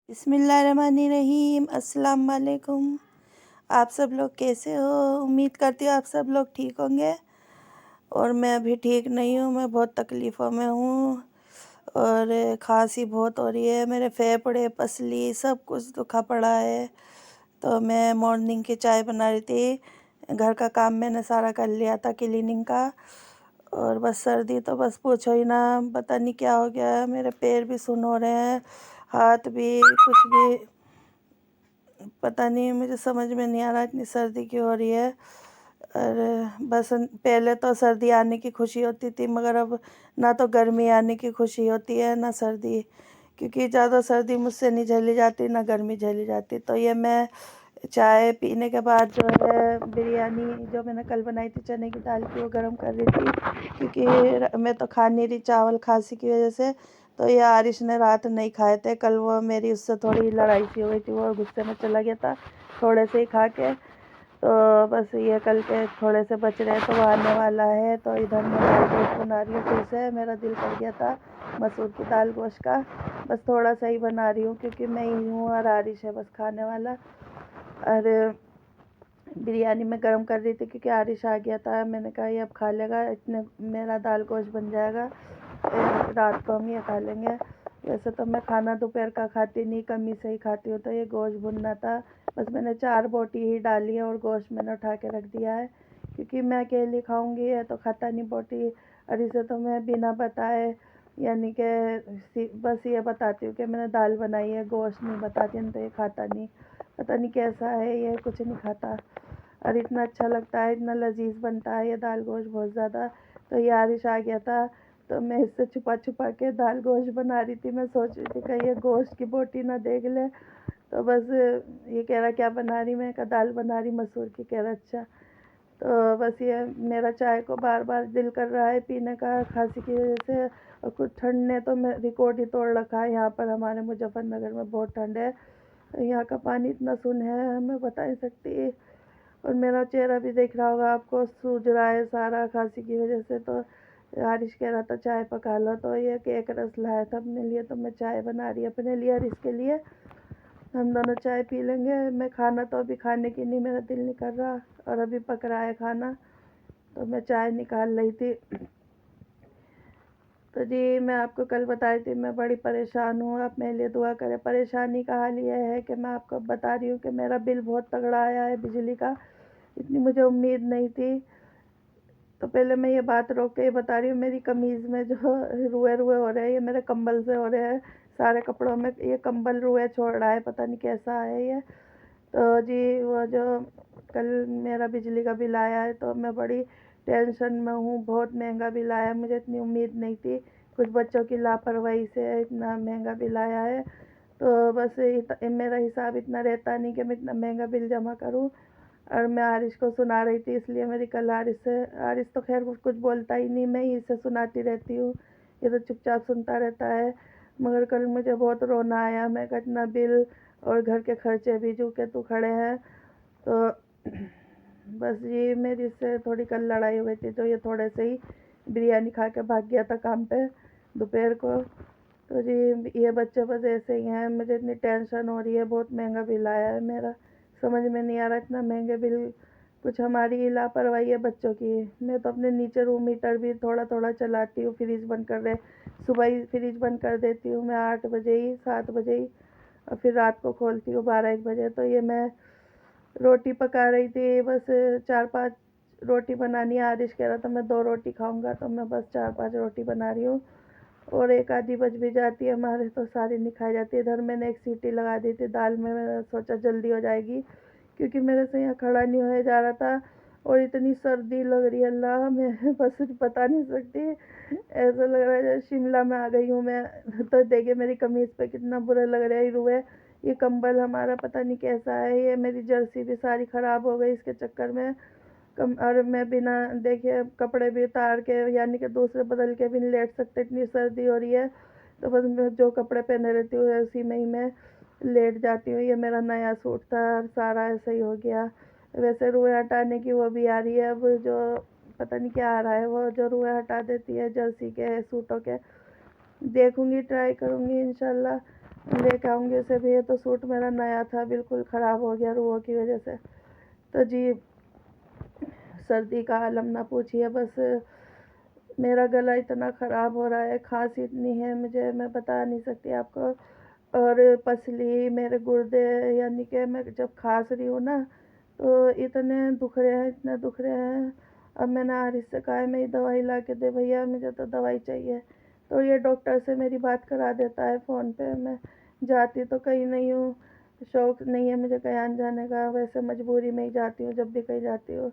बिस्मिल्लाहिर्रहमानिर्रहीम। अस्सलाम वालेकुम। आप सब लोग कैसे हो? उम्मीद करती हूँ आप सब लोग ठीक होंगे। और मैं अभी ठीक नहीं हूँ, मैं बहुत तकलीफ़ों में हूँ और खांसी बहुत हो रही है। मेरे फेफड़े, पसली सब कुछ दुखा पड़ा है। तो मैं मॉर्निंग की चाय बना रही थी। घर का काम मैंने सारा कर लिया था, क्लीनिंग का। और बस सर्दी तो बस पूछो ही ना, पता नहीं क्या हो गया है। मेरे पैर भी सुन्न हो रहे हैं, हाथ भी, कुछ भी पता नहीं, मुझे समझ में नहीं आ रहा इतनी सर्दी क्यों हो रही है। और बस पहले तो सर्दी आने की खुशी होती थी, मगर अब ना तो गर्मी आने की खुशी होती है ना सर्दी, क्योंकि ज़्यादा सर्दी मुझसे नहीं झेली जाती ना गर्मी झेली जाती। तो ये मैं चाय पीने के बाद जो है बिरयानी जो मैंने कल बनाई थी चने की दाल की, वो गर्म कर रही थी, क्योंकि मैं तो खा नहीं रही चावल खांसी की वजह से। तो ये आरिश ने रात नहीं खाए थे कल, वो मेरी उससे थोड़ी लड़ाई सी हो गई थी, वो गुस्से में चला गया था थोड़े से ही खा के। तो बस ये कल के थोड़े से बच रहे तो वो आने वाला है। तो इधर मैं दाल गोश्त बना रही हूँ, फिर से मेरा दिल कर गया था मसूर की दाल गोश्त का। बस थोड़ा सा ही बना रही हूँ क्योंकि मैं ही हूँ और आरिश है बस खाने वाला। और बिरयानी में गर्म कर रही थी क्योंकि आरिश आ गया था। मैंने कहा ये अब खा लेगा, इतने मेरा दाल गोश्त बन जाएगा, रात को हम ये खा लेंगे। वैसे तो मैं खाना दोपहर का खाती नहीं, कमी से ही खाती हूँ। तो ये गोश्त भुनना था, बस मैंने 4 बोटी ही डाली है और गोश्त मैंने उठा के रख दिया है, क्योंकि मैं अकेली खाऊंगी है तो खाता नहीं बोटी। और इसे तो मैं बिना बताए, यानी कि बस ये बताती हूँ कि मैंने दाल बनाई है, गोश्त नहीं बताती, नहीं तो ये खाता नहीं। पता नहीं कैसा है ये, कुछ नहीं खाता। और इतना अच्छा लगता है, इतना लजीज बनता है ये दाल गोश्त बहुत ज़्यादा। तो ये आरिश आ गया था तो मैं इससे छुपा छुपा के दाल गोश्त बना रही थी। मैं सोच रही थी कि ये गोश्त की बोटी ना देख ले। तो बस ये कह रहा क्या बना रही, मैं कहा दाल बना रही मसूर की। कह रहा अच्छा। तो बस ये मेरा चाय को बार बार दिल कर रहा है पीने का खांसी की वजह से। और कुछ ठंड ने तो मैं रिकॉर्ड ही तोड़ रखा है। यहाँ पर हमारे मुजफ्फरनगर में बहुत ठंड है, यहाँ का पानी इतना सुन है मैं बता नहीं सकती। और मेरा चेहरा भी देख रहा होगा आपको, सूज रहा है सारा खांसी की वजह से। तो हारिश कह रहा था चाय पका लो, तो ये केक रस लाया था अपने लिए, तो मैं चाय बना रही अपने लिए और इसके लिए। हम दोनों चाय पी लेंगे। मैं खाना तो अभी खाने की नहीं, मेरा दिल नहीं कर रहा, और अभी पक रहा है खाना, तो मैं चाय निकाल रही थी। तो जी मैं आपको कल बताई थी मैं बड़ी परेशान हूँ, आप मेरे लिए दुआ करें। परेशानी का हाल ये है कि मैं आपको बता रही हूँ कि मेरा बिल बहुत तगड़ा आया है बिजली का, इतनी मुझे उम्मीद नहीं थी। तो पहले मैं ये बात रोक के ये बता रही हूँ, मेरी कमीज़ में जो रुए रुए हो रहे हैं ये मेरे कंबल से हो रहे हैं। सारे कपड़ों में ये कंबल रुए छोड़ रहा है, पता नहीं कैसा है ये। तो जी वो जो कल मेरा बिजली का बिल आया है तो मैं बड़ी टेंशन में हूँ। बहुत महंगा बिल आया है, मुझे इतनी उम्मीद नहीं थी। कुछ बच्चों की लापरवाही से इतना महंगा बिल आया है। तो बस मेरा हिसाब इतना रहता नहीं कि मैं इतना महंगा बिल जमा करूँ। और मैं आरिश को सुना रही थी, इसलिए मेरी कल आरिश तो खैर कुछ बोलता ही नहीं, मैं ही इसे सुनाती रहती हूँ, ये तो चुपचाप सुनता रहता है। मगर कल मुझे बहुत रोना आया, मैं कहा इतना बिल और घर के खर्चे भी जो के तू खड़े हैं। तो बस ये मेरी इससे थोड़ी कल लड़ाई हो गई थी, तो ये थोड़े से ही बिरयानी खा के भाग गया था काम पे दोपहर को। तो जी ये बच्चे बस ऐसे ही हैं, मुझे इतनी टेंशन हो रही है, बहुत महंगा बिल आया है मेरा, समझ में नहीं आ रहा इतना महंगे बिल। कुछ हमारी लापरवाही है बच्चों की। मैं तो अपने नीचे रूम हीटर भी थोड़ा थोड़ा चलाती हूँ, फ्रिज बंद कर दे, सुबह ही फ्रिज बंद कर देती हूँ मैं 8 बजे ही, 7 बजे ही, और फिर रात को खोलती हूँ 12-1 बजे। तो ये मैं रोटी पका रही थी, बस 4-5 रोटी बनानी है। आरिश कह रहा था मैं 2 रोटी खाऊंगा, तो मैं बस 4-5 रोटी बना रही हूँ। और एक आधी बच भी जाती है हमारे, तो सारी नहीं खाई जाती। इधर मैंने एक सीटी लगा दी थी दाल में, मैंने सोचा जल्दी हो जाएगी, क्योंकि मेरे से यहाँ खड़ा नहीं होया जा रहा था। और इतनी सर्दी लग रही है अल्लाह, मैं बस बता नहीं सकती, ऐसा लग रहा है जैसे शिमला में आ गई हूँ मैं। तो देखिए मेरी कमीज़ पे कितना बुरा लग रहा है रुए। ये कंबल हमारा पता नहीं कैसा है, ये मेरी जर्सी भी सारी ख़राब हो गई इसके चक्कर में। और मैं बिना देखे कपड़े भी उतार के, यानी कि दूसरे बदल के भी नहीं लेट सकते, इतनी सर्दी हो रही है। तो बस मैं जो कपड़े पहने रहती हूँ उसी में ही मैं लेट जाती हूँ। ये मेरा नया सूट था और सारा ऐसे ही हो गया। वैसे रुएँ हटाने की वो भी आ रही है अब, जो पता नहीं क्या आ रहा है, वो जो रुएँ हटा देती है जर्सी के सूटों के। देखूँगी, ट्राई करूँगी इंशाल्लाह। लेके आऊँगी उसे भी। ये तो सूट मेरा नया था, बिल्कुल ख़राब हो गया रुओं की वजह से। तो जी सर्दी का आलम ना पूछिए, बस मेरा गला इतना ख़राब हो रहा है, खांसी इतनी है मुझे, मैं बता नहीं सकती आपको। और पसली, मेरे गुर्दे, यानी कि मैं जब खांस रही हूँ ना तो इतने दुख रहे हैं, इतने दुख रहे हैं। अब मैंने आरिश से कहा है मेरी दवाई ला के दे भैया, मुझे तो दवाई चाहिए। तो ये डॉक्टर से मेरी बात करा देता है फ़ोन पे। मैं जाती तो कहीं नहीं हूँ, शौक़ नहीं है मुझे कहीं आने जाने का, वैसे मजबूरी में ही जाती हूँ जब भी कहीं जाती हूँ।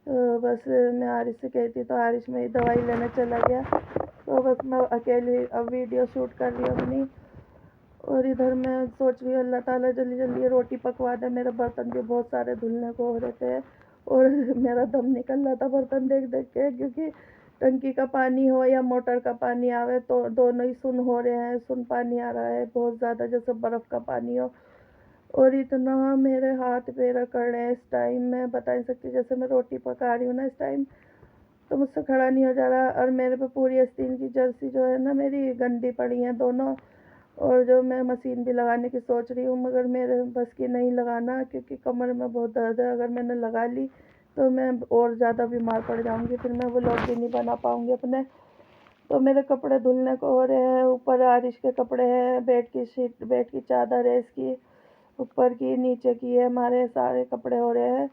तो बस मैं आरिश से कहती तो आरिश मेरी दवाई लेने चला गया। तो बस मैं अकेली अब वीडियो शूट कर रही हूँ अपनी। और इधर मैं सोच रही हूँ अल्लाह ताला जल्दी जल्दी ये रोटी पकवा दे। मेरे बर्तन भी बहुत सारे धुलने को हो रहे थे और मेरा दम निकल रहा था बर्तन देख देख के, क्योंकि टंकी का पानी हो या मोटर का पानी आवे तो दोनों ही सुन हो रहे हैं, सुन पानी आ रहा है बहुत ज़्यादा, जैसे बर्फ़ का पानी हो। और इतना मेरे हाथ पैर अकड़ रहे हैं इस टाइम, मैं बता नहीं सकती। जैसे मैं रोटी पका रही हूँ ना इस टाइम, तो मुझसे खड़ा नहीं हो जा रहा। और मेरे पे पूरी आस्तीन की जर्सी जो है ना मेरी गंदी पड़ी हैं दोनों। और जो मैं मशीन भी लगाने की सोच रही हूँ, मगर मेरे बस की नहीं लगाना, क्योंकि कमर में बहुत दर्द है। अगर मैंने लगा ली तो मैं और ज़्यादा बीमार पड़ जाऊँगी, फिर मैं व्लॉग भी नहीं बना पाऊँगी अपने। तो मेरे कपड़े धुलने को हो रहे हैं, ऊपर आरिश के कपड़े हैं, बेड की शीट, बेड की चादर है इसकी, ऊपर की नीचे की है, हमारे सारे कपड़े हो रहे हैं।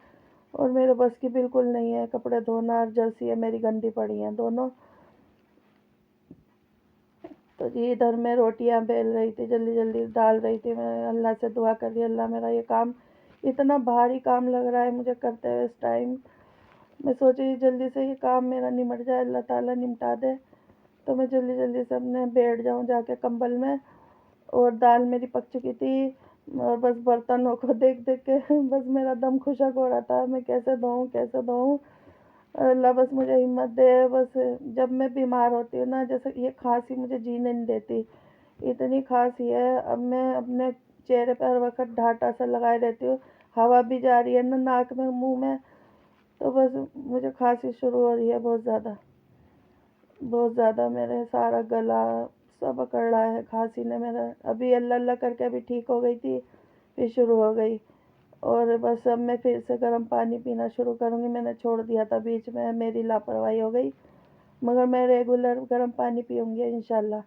और मेरे बस की बिल्कुल नहीं है कपड़े धोना, और जर्सी है मेरी गंदी पड़ी हैं दोनों। तो जी इधर मैं रोटियां बेल रही थी, जल्दी जल्दी डाल रही थी। मैं अल्लाह से दुआ कर रही, अल्लाह मेरा ये काम, इतना भारी काम लग रहा है मुझे करते हुए इस टाइम। मैं सोच रही जल्दी से ये काम मेरा निमट जाए, अल्लाह ताला निमटा दे, तो मैं जल्दी जल्दी से अपने बैठ जाऊँ जाके कंबल में। और दाल मेरी पक चुकी थी, और बस बर्तनों को देख देख के बस मेरा दम खुशक हो रहा था, मैं कैसे धोऊँ कैसे धोऊँ। अल्लाह बस मुझे हिम्मत दे। बस जब मैं बीमार होती हूँ ना, जैसे ये खांसी मुझे जीने नहीं देती, इतनी खांसी है। अब मैं अपने चेहरे पर हर वक्त ढाटा सा लगाए रहती हूँ, हवा भी जा रही है ना नाक में मुंह में, तो बस मुझे खांसी शुरू हो रही है बहुत ज़्यादा, बहुत ज़्यादा। मेरे सारा गला सब अकड़ रहा है खांसी ने मेरा। अभी अल्लाह अल्लाह करके अभी ठीक हो गई थी, फिर शुरू हो गई। और बस अब मैं फिर से गर्म पानी पीना शुरू करूँगी। मैंने छोड़ दिया था बीच में, मेरी लापरवाही हो गई, मगर मैं रेगुलर गर्म पानी पीऊँगी इंशाल्लाह।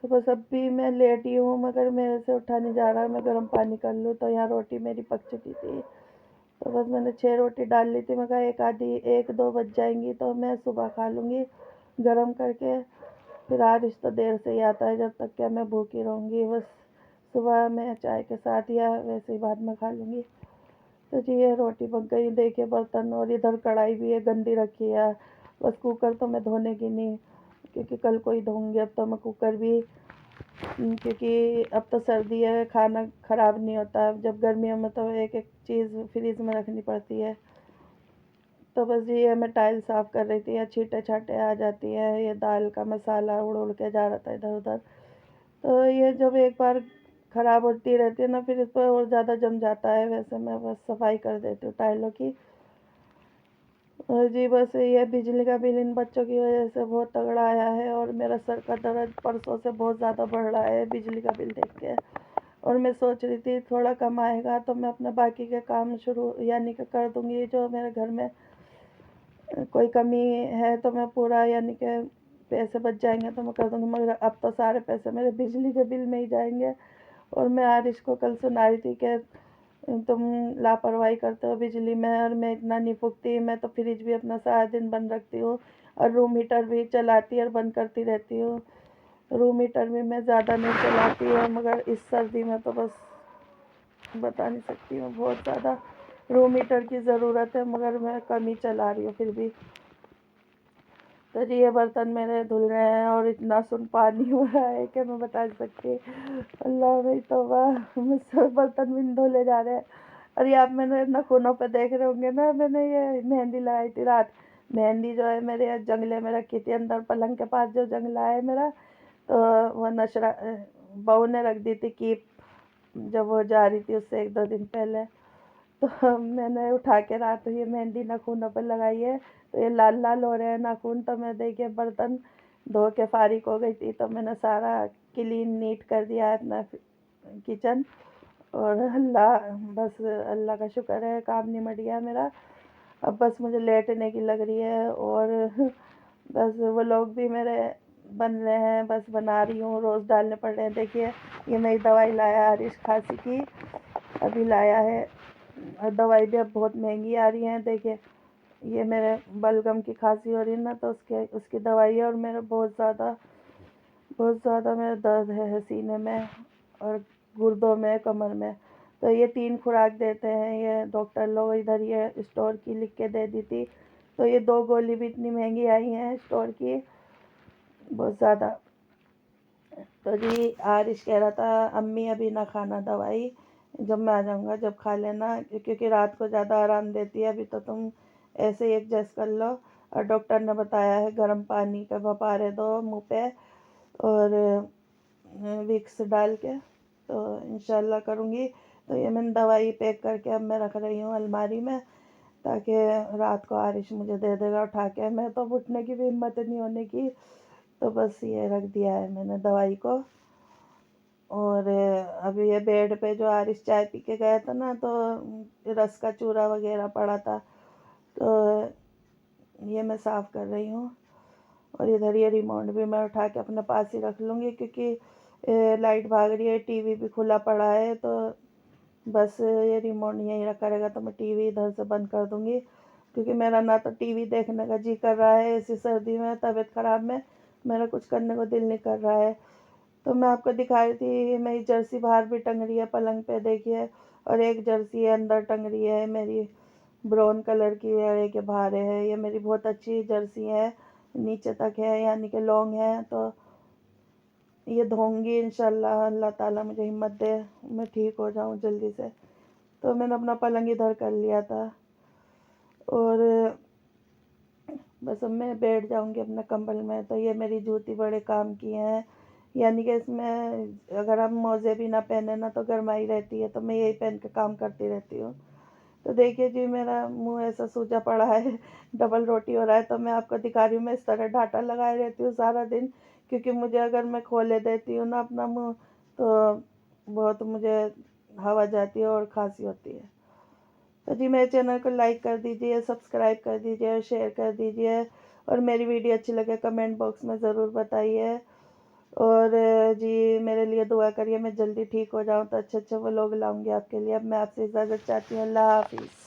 तो बस अब भी मैं लेटी हूँ, मगर मेरे से उठा नहीं जा रहा, मैं गर्म पानी कर लूँ। तो यहाँ रोटी मेरी पक चुकी थी, तो बस मैंने 6 रोटी डाल ली थी। मैं कहा एक आधी 1-2 बज जाएंगी तो मैं सुबह खा लूँगी गर्म करके। फिर आरिश तो देर से ही आता है, जब तक क्या मैं भूखी रहूँगी। बस सुबह मैं चाय के साथ या वैसे ही बाद में खा लूँगी। तो जी ये रोटी पक गई, देखिए बर्तन, और इधर कढ़ाई भी है गंदी रखी है। बस कुकर तो मैं धोने की नहीं, क्योंकि कल को ही धोऊँगी। अब तो मैं कुकर भी, क्योंकि अब तो सर्दी है, खाना ख़राब नहीं होता। जब गर्मियों में तो एक एक चीज़ फ्रिज में रखनी पड़ती है। तो बस ये मैं टाइल साफ़ कर रही थी, या छींटे छाटे आ जाती है, ये दाल का मसाला उड़ उड़ के जा रहा था इधर उधर। तो ये जब एक बार ख़राब होती रहती है ना, फिर इस पर और ज़्यादा जम जाता है। वैसे मैं बस सफाई कर देती हूँ टाइलों की। और जी बस ये बिजली का बिल इन बच्चों की वजह से बहुत तगड़ा आया है, और मेरा सर का दर्द परसों से बहुत ज़्यादा बढ़ रहा है बिजली का बिल देख के। और मैं सोच रही थी थोड़ा कम आएगा तो मैं अपने बाकी के काम शुरू यानी कि कर दूँगी। जो मेरे घर में कोई कमी है तो मैं पूरा, यानी कि पैसे बच जाएंगे तो मैं कर दूँगी, मगर अब तो सारे पैसे मेरे बिजली के बिल में ही जाएंगे। और मैं आरिश को कल सुना रही थी कि तुम लापरवाही करते हो बिजली में, और मैं इतना नहीं फूकती। मैं तो फ्रिज भी अपना सारा दिन बंद रखती हूँ, और रूम हीटर भी चलाती और बंद करती रहती हूँ। रूम हीटर भी मैं ज़्यादा नहीं चलाती हूँ, मगर इस सर्दी में तो बस बता नहीं सकती हूँ, बहुत ज़्यादा रूम हीटर की ज़रूरत है, मगर मैं कम ही चला रही हूँ फिर भी। तो जी ये बर्तन मेरे धुल रहे हैं, और इतना सुन पानी हो रहा है कि मैं बता नहीं सकती। अल्लाह मेरी तौबा, मुझसे बर्तन भी नहीं धुले जा रहे हैं। और ये आप मेरे नाखूनों पे देख रहे होंगे ना, मैंने ये मेहंदी लगाई थी रात। मेहंदी जो है मेरे जंगले में रखी थी, अंदर पलंग के पास जो जंगला है मेरा, तो वह नशरा बहू ने रख दी थी कीप, जब वो जा रही थी उससे 1-2 दिन पहले। तो मैंने उठा के रात ये मेहंदी नाखूनों पर लगाई है, तो ये लाल लाल हो रहे हैं नाखून। तो मैं देखिए बर्तन धो के फारिग हो गई थी, तो मैंने सारा क्लीन नीट कर दिया है अपना किचन। और अल्लाह का शुक्र है, काम निमट गया मेरा। अब बस मुझे लेटने की लग रही है। और बस वो लोग भी मेरे बन रहे हैं, बस बना रही हूँ, रोज़ डालने पड़ रहे हैं। देखिए ये नई दवाई लाया आरिश खांसी की, अभी लाया है। और दवाई भी अब बहुत महंगी आ रही है। देखिए ये मेरे बलगम की खांसी हो रही है ना, तो उसकी दवाई है। और मेरा बहुत ज़्यादा मेरा दर्द है सीने में और गुर्दों में, कमर में। तो ये 3 खुराक देते हैं ये डॉक्टर लोग, इधर ये स्टोर की लिख के दे दी थी। तो ये 2 गोली भी इतनी महंगी आई हैं स्टोर की, बहुत ज़्यादा। तो जी आरिश कह रहा था अम्मी अभी ना खाना दवाई, जब मैं आ जाऊँगा जब खा लेना, क्योंकि रात को ज़्यादा आराम देती है। अभी तो तुम ऐसे ही एडजस्ट कर लो। और डॉक्टर ने बताया है गर्म पानी का बपारे दो मुँह पे, और विक्स डाल के, तो इंशाल्लाह करूँगी। तो ये मैंने दवाई पैक करके अब मैं रख रही हूँ अलमारी में, ताकि रात को आरिश मुझे दे देगा उठा के। मैं तो उठने की भी हिम्मत नहीं होने की, तो बस ये रख दिया है मैंने दवाई को। और अभी ये बेड पे जो आरिश चाय पी के गया था ना, तो रस का चूरा वगैरह पड़ा था, तो ये मैं साफ़ कर रही हूँ। और इधर ये रिमोट भी मैं उठा के अपने पास ही रख लूँगी, क्योंकि लाइट भाग रही है, टीवी भी खुला पड़ा है। तो बस ये रिमोट यहीं रखा रहेगा, तो मैं टीवी इधर से बंद कर दूँगी, क्योंकि मेरा ना तो टीवी देखने का जी कर रहा है इसी सर्दी में, तबीयत ख़राब में मेरा कुछ करने को दिल नहीं कर रहा है। तो मैं आपको दिखा रही थी मेरी जर्सी बाहर भी टंग रही है पलंग पे, देखिए। और एक जर्सी है अंदर टंग रही है मेरी, ब्राउन कलर की है, एक बाहर है। ये मेरी बहुत अच्छी जर्सी है, नीचे तक है, यानी कि लॉन्ग है। तो ये धोऊंगी इंशाल्लाह, अल्लाह ताला मुझे हिम्मत दे, मैं ठीक हो जाऊं जल्दी से। तो मैंने अपना पलंग इधर कर लिया था, और बस अब मैं बैठ जाऊंगी अपने कंबल में। तो ये मेरी जूती बड़े काम की हैं, यानी कि इसमें अगर हम मोज़े भी ना पहने ना तो गर्माई रहती है, तो मैं यही पहन के काम करती रहती हूँ। तो देखिए जी मेरा मुंह ऐसा सूजा पड़ा है, डबल रोटी हो रहा है। तो मैं आपको दिखा रही हूँ, मैं इस तरह डाटा लगाए रहती हूँ सारा दिन, क्योंकि मुझे अगर मैं खोले देती हूँ ना अपना मुंह, तो बहुत मुझे हवा जाती है और खांसी होती है। तो जी मेरे चैनल को लाइक कर दीजिए, सब्सक्राइब कर दीजिए और शेयर कर दीजिए। और मेरी वीडियो अच्छी लगे कमेंट बॉक्स में ज़रूर बताइए। और जी मेरे लिए दुआ करिए, मैं जल्दी ठीक हो जाऊँ तो अच्छे अच्छे व्लॉग लाऊंगी आपके लिए। अब मैं आपसे इजाज़त चाहती हूँ, अल्लाह हाफिज़।